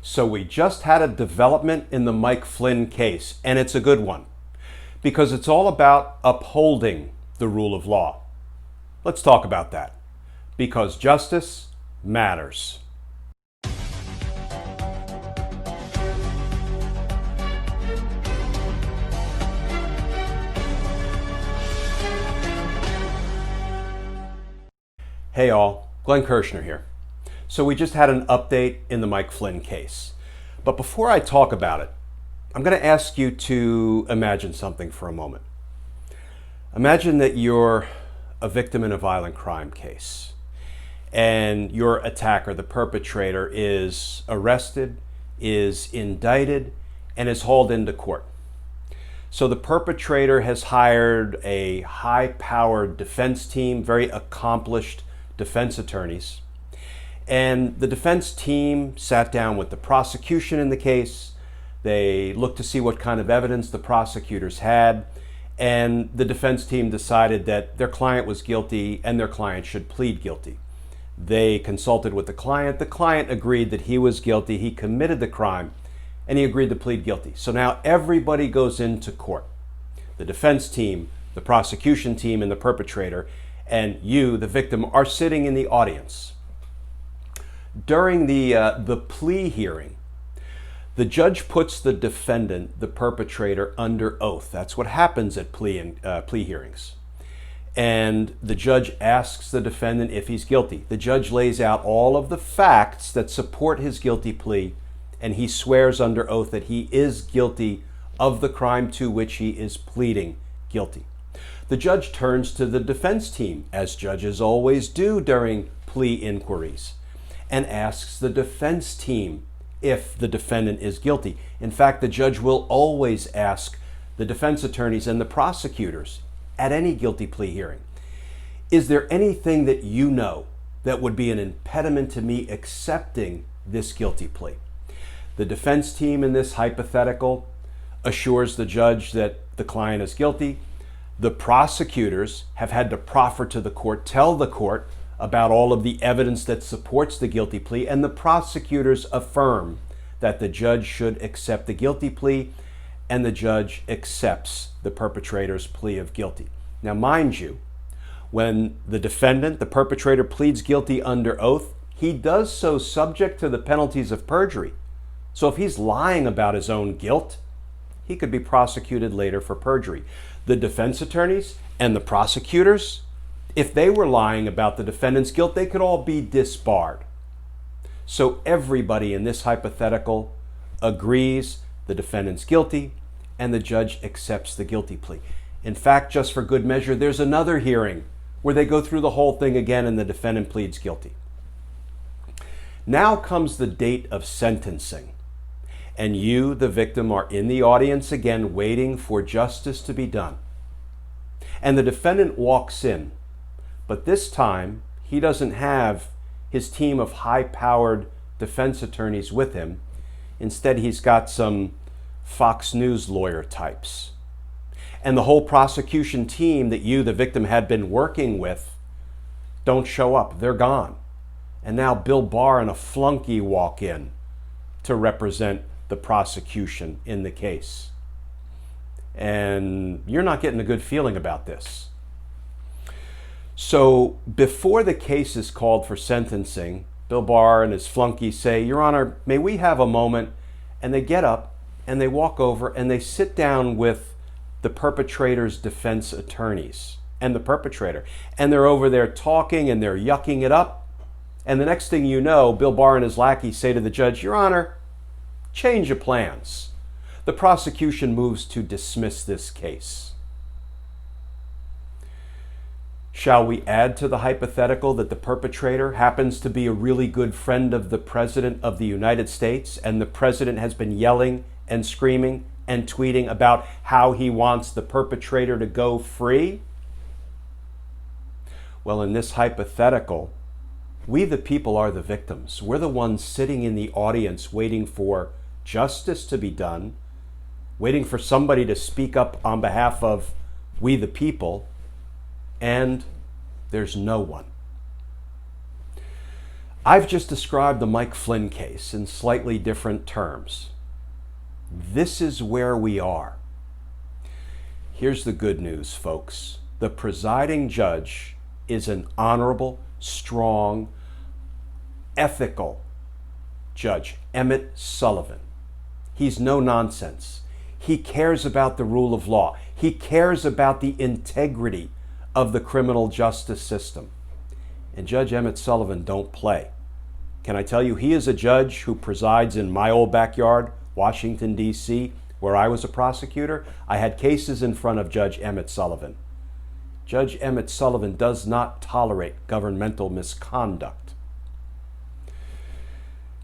So we just had a development in the Mike Flynn case, and it's a good one because it's all about upholding the rule of law. Let's talk about that because justice matters. Hey all, Glenn Kirshner here. So we just had an update in the Mike Flynn case. But before I talk about it, I'm going to ask you to imagine something for a moment. Imagine that you're a victim in a violent crime case and your attacker, the perpetrator, is arrested, is indicted, and is hauled into court. So the perpetrator has hired a high-powered defense team, very accomplished defense attorneys. And the defense team sat down with the prosecution in the case. They looked to see what kind of evidence the prosecutors had. And the defense team decided that their client was guilty and their client should plead guilty. They consulted with the client. The client agreed that he was guilty. He committed the crime and he agreed to plead guilty. So now everybody goes into court. The defense team, the prosecution team, and the perpetrator, and you, the victim, are sitting in the audience. During the plea hearing, the judge puts the defendant, the perpetrator, under oath. That's what happens at plea hearings. And the judge asks the defendant if he's guilty. The judge lays out all of the facts that support his guilty plea, and he swears under oath that he is guilty of the crime to which he is pleading guilty. The judge turns to the defense team, as judges always do during plea inquiries, and asks the defense team if the defendant is guilty. In fact, the judge will always ask the defense attorneys and the prosecutors at any guilty plea hearing, is there anything that you know that would be an impediment to me accepting this guilty plea? The defense team in this hypothetical assures the judge that the client is guilty. The prosecutors have had to proffer to the court, tell the court about all of the evidence that supports the guilty plea, and the prosecutors affirm that the judge should accept the guilty plea, and the judge accepts the perpetrator's plea of guilty. Now, mind you, when the defendant, the perpetrator, pleads guilty under oath, he does so subject to the penalties of perjury. So if he's lying about his own guilt, he could be prosecuted later for perjury. The defense attorneys and the prosecutors, if they were lying about the defendant's guilt, they could all be disbarred. So everybody in this hypothetical agrees the defendant's guilty and the judge accepts the guilty plea. In fact, just for good measure, there's another hearing where they go through the whole thing again and the defendant pleads guilty. Now comes the date of sentencing, and you, the victim, are in the audience again waiting for justice to be done. And the defendant walks in, but this time he doesn't have his team of high-powered defense attorneys with him. Instead, he's got some Fox News lawyer types. And the whole prosecution team that you, the victim, had been working with don't show up. They're gone. And now Bill Barr and a flunky walk in to represent the prosecution in the case. And you're not getting a good feeling about this. So before the case is called for sentencing, Bill Barr and his flunky say, "Your Honor, may we have a moment?" And they get up and they walk over and they sit down with the perpetrator's defense attorneys and the perpetrator. And they're over there talking and they're yucking it up. And the next thing you know, Bill Barr and his lackeys say to the judge, "Your Honor, change of plans." The prosecution moves to dismiss this case. Shall we add to the hypothetical that the perpetrator happens to be a really good friend of the President of the United States, and the President has been yelling and screaming and tweeting about how he wants the perpetrator to go free? Well, in this hypothetical, we the people are the victims. We're the ones sitting in the audience waiting for justice to be done, waiting for somebody to speak up on behalf of we the people, and there's no one. I've just described the Mike Flynn case in slightly different terms. This is where we are. Here's the good news, folks. The presiding judge is an honorable, strong, ethical Judge Emmet Sullivan. He's no nonsense. He cares about the rule of law. He cares about the integrity of the criminal justice system. And Judge Emmet Sullivan don't play. Can I tell you, he is a judge who presides in my old backyard, Washington, D.C., where I was a prosecutor. I had cases in front of Judge Emmet Sullivan. Judge Emmet Sullivan does not tolerate governmental misconduct.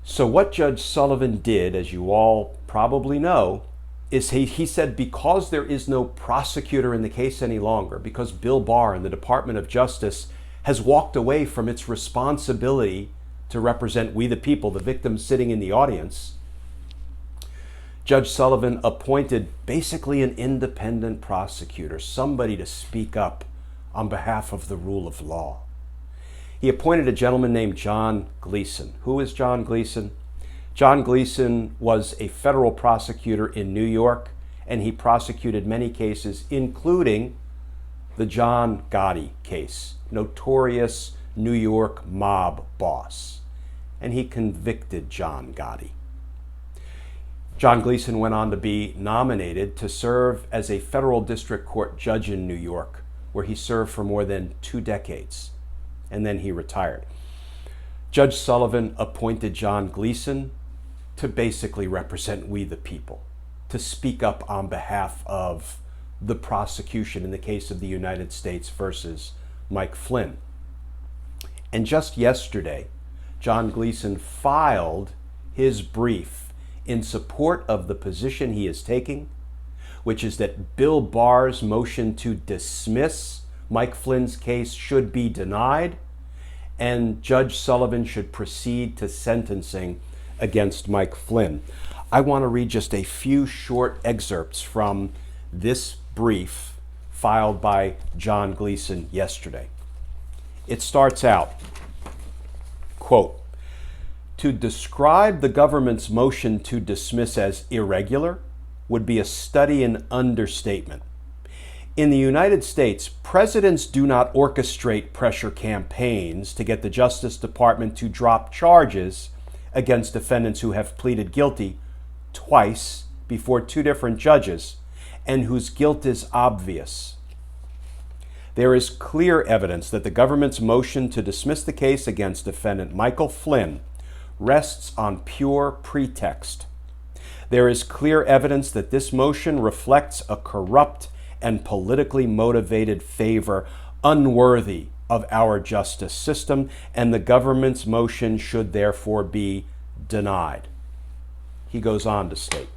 So what Judge Sullivan did, as you all probably know, is he said because there is no prosecutor in the case any longer, because Bill Barr and the Department of Justice has walked away from its responsibility to represent we the people, the victims sitting in the audience, Judge Sullivan appointed basically an independent prosecutor, somebody to speak up on behalf of the rule of law. He appointed a gentleman named John Gleeson. Who is John Gleeson? John Gleeson was a federal prosecutor in New York, and he prosecuted many cases, including the John Gotti case, notorious New York mob boss. And he convicted John Gotti. John Gleeson went on to be nominated to serve as a federal district court judge in New York, where he served for more than 2 decades. And then he retired. Judge Sullivan appointed John Gleeson to basically represent we the people, to speak up on behalf of the prosecution in the case of the United States versus Mike Flynn. And just yesterday, John Gleeson filed his brief in support of the position he is taking, which is that Bill Barr's motion to dismiss Mike Flynn's case should be denied, and Judge Sullivan should proceed to sentencing against Mike Flynn. I want to read just a few short excerpts from this brief filed by John Gleeson yesterday. It starts out, quote, "To describe the government's motion to dismiss as irregular would be a study in understatement. In the United States, presidents do not orchestrate pressure campaigns to get the Justice Department to drop charges against defendants who have pleaded guilty twice before 2 different judges and whose guilt is obvious. There is clear evidence that the government's motion to dismiss the case against defendant Michael Flynn rests on pure pretext. There is clear evidence that this motion reflects a corrupt and politically motivated favor unworthy of our justice system, and the government's motion should therefore be denied." He goes on to state,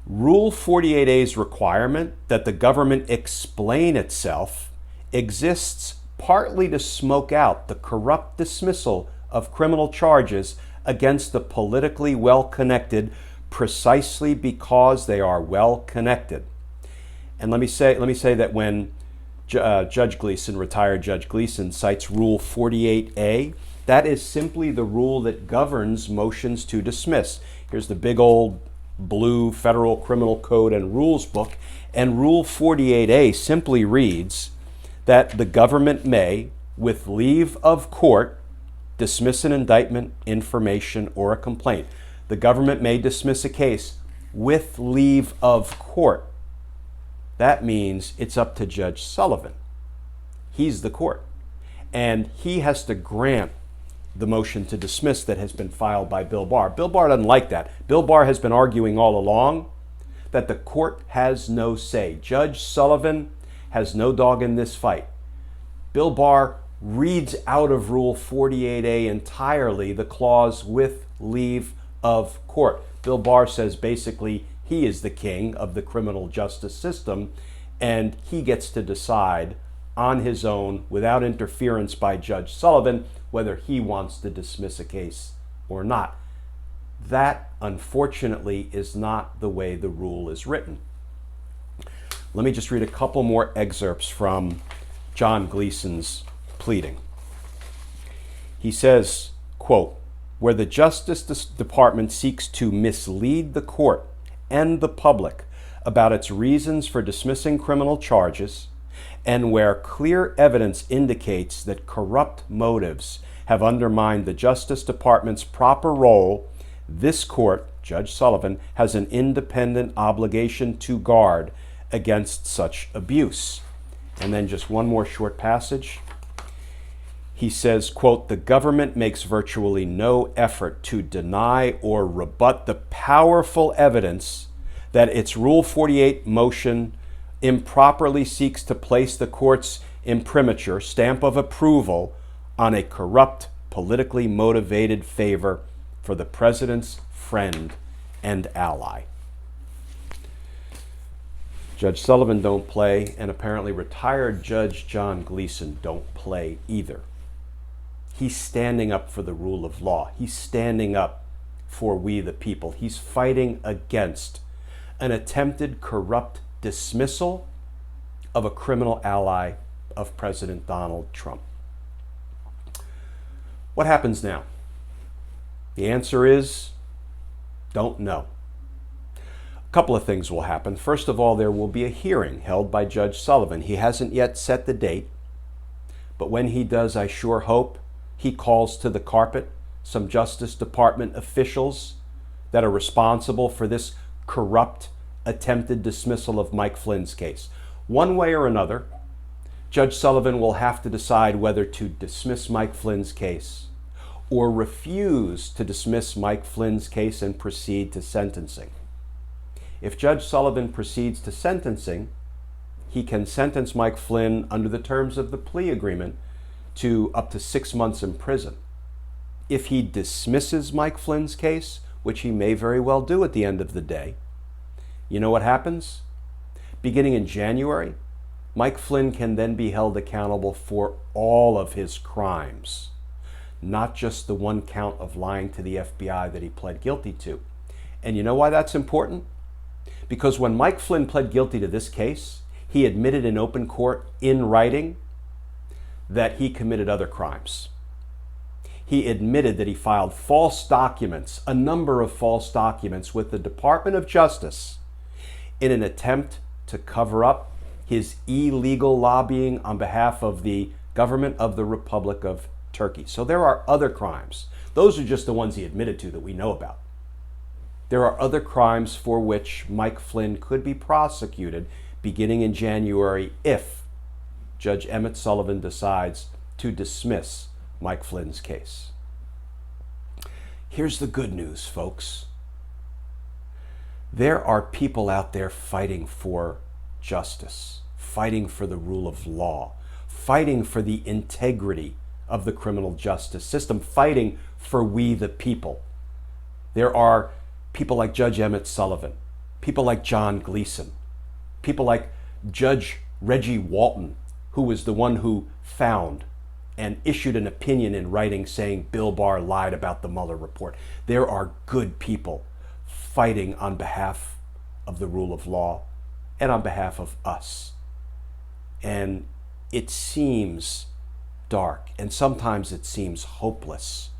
"Rule 48A's requirement that the government explain itself exists partly to smoke out the corrupt dismissal of criminal charges against the politically well-connected precisely because they are well connected." And let me say that when Judge Gleeson, retired Judge Gleeson, cites Rule 48A, that is simply the rule that governs motions to dismiss. Here's the big old blue Federal Criminal Code and Rules book, and Rule 48A simply reads that the government may, with leave of court, dismiss an indictment, information, or a complaint. The government may dismiss a case with leave of court. That means it's up to Judge Sullivan. He's the court. And he has to grant the motion to dismiss that has been filed by Bill Barr. Bill Barr doesn't like that. Bill Barr has been arguing all along that the court has no say. Judge Sullivan has no dog in this fight. Bill Barr reads out of Rule 48A entirely the clause with leave of court. Bill Barr says basically he is the king of the criminal justice system, and he gets to decide on his own, without interference by Judge Sullivan, whether he wants to dismiss a case or not. That, unfortunately, is not the way the rule is written. Let me just read a couple more excerpts from John Gleeson's pleading. He says, quote, "Where the Justice Department seeks to mislead the court and the public about its reasons for dismissing criminal charges, and where clear evidence indicates that corrupt motives have undermined the Justice Department's proper role, this court, Judge Sullivan, has an independent obligation to guard against such abuse." And then just one more short passage. He says, quote, "The government makes virtually no effort to deny or rebut the powerful evidence that its Rule 48 motion improperly seeks to place the court's imprimatur, stamp of approval, on a corrupt, politically motivated favor for the president's friend and ally." Judge Sullivan don't play, and apparently retired Judge John Gleeson don't play either. He's standing up for the rule of law. He's standing up for we the people. He's fighting against an attempted corrupt dismissal of a criminal ally of President Donald Trump. What happens now? The answer is, don't know. A couple of things will happen. First of all, there will be a hearing held by Judge Sullivan. He hasn't yet set the date, but when he does, I sure hope he calls to the carpet some Justice Department officials that are responsible for this corrupt attempted dismissal of Mike Flynn's case. One way or another, Judge Sullivan will have to decide whether to dismiss Mike Flynn's case or refuse to dismiss Mike Flynn's case and proceed to sentencing. If Judge Sullivan proceeds to sentencing, he can sentence Mike Flynn under the terms of the plea agreement to up to 6 months in prison. If he dismisses Mike Flynn's case, which he may very well do at the end of the day, you know what happens? Beginning in January, Mike Flynn can then be held accountable for all of his crimes, not just the one count of lying to the FBI that he pled guilty to. And you know why that's important? Because when Mike Flynn pled guilty to this case, he admitted in open court in writing that he committed other crimes. He admitted that he filed false documents, a number of false documents with the Department of Justice in an attempt to cover up his illegal lobbying on behalf of the government of the Republic of Turkey. So there are other crimes. Those are just the ones he admitted to that we know about. There are other crimes for which Mike Flynn could be prosecuted beginning in January if Judge Emmet Sullivan decides to dismiss Mike Flynn's case. Here's the good news, folks. There are people out there fighting for justice, fighting for the rule of law, fighting for the integrity of the criminal justice system, fighting for we the people. There are people like Judge Emmet Sullivan, people like John Gleeson, people like Judge Reggie Walton, who was the one who found and issued an opinion in writing saying Bill Barr lied about the Mueller report. There are good people fighting on behalf of the rule of law and on behalf of us. And it seems dark, and sometimes it seems hopeless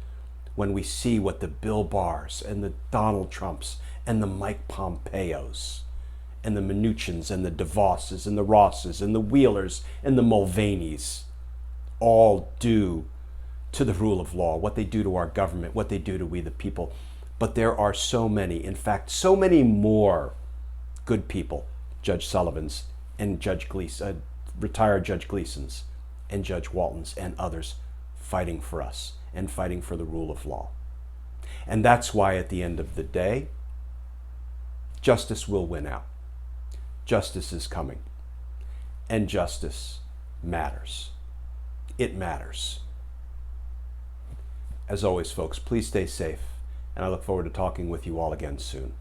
when we see what the Bill Barrs and the Donald Trumps and the Mike Pompeos and the Mnuchins and the DeVosses and the Rosses and the Wheelers and the Mulvaneys all do to the rule of law, what they do to our government, what they do to we the people. But there are so many, in fact, so many more good people, Judge Sullivan's and Judge Gleeson, retired Judge Gleeson's and Judge Walton's and others fighting for us and fighting for the rule of law. And that's why at the end of the day, justice will win out. Justice is coming. And justice matters. It matters. As always, folks, please stay safe, and I look forward to talking with you all again soon.